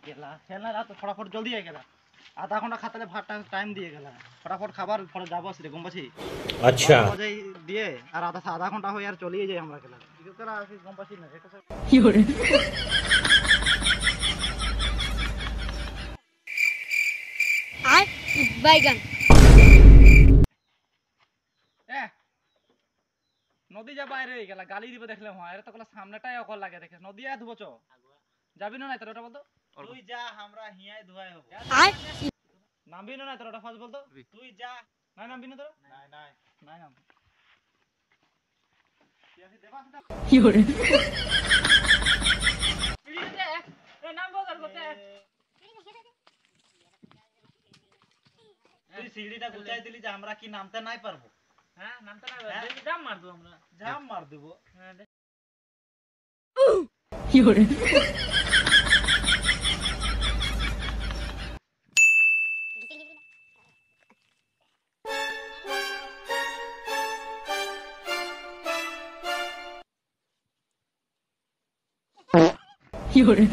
गेला खेलना रहा तो फटाफट जल्दी आ गेला आधा घंटा खाते भात टाइम दिए गेला फटाफट खाबार परे जाबो से गमबासी अच्छा बजे दिए और आधा घंटा हो यार चलिए जाए हमरा गेला ठीक करा गमबासी ना এটা Fiore. আর বাইগান এ নদী যা বাইরে হয়ে গেল গালি দিবে দেখলে হয় এর তো কলা সামনেটাই অকল লাগে দেখে নদী আ ধুবো চ যাবি না তোর ওটা বলতো তুই যা আমরা হিয়াই ধুয়াই হবো আর নামবি না তোর ওটা ফার্স্ট বলতো তুই যা না নামবি না তোর নাই নাই নাই নাম Fiore. এ নাম বল করতে তুই সিঁড়িটা গুছাই দিলি যে আমরা কি নামতে নাই পারবো হ্যাঁ নামতে নাই পারবো জাম মার দেব আমরা জাম মার দেব হ্যাঁ Fiore. Fiore.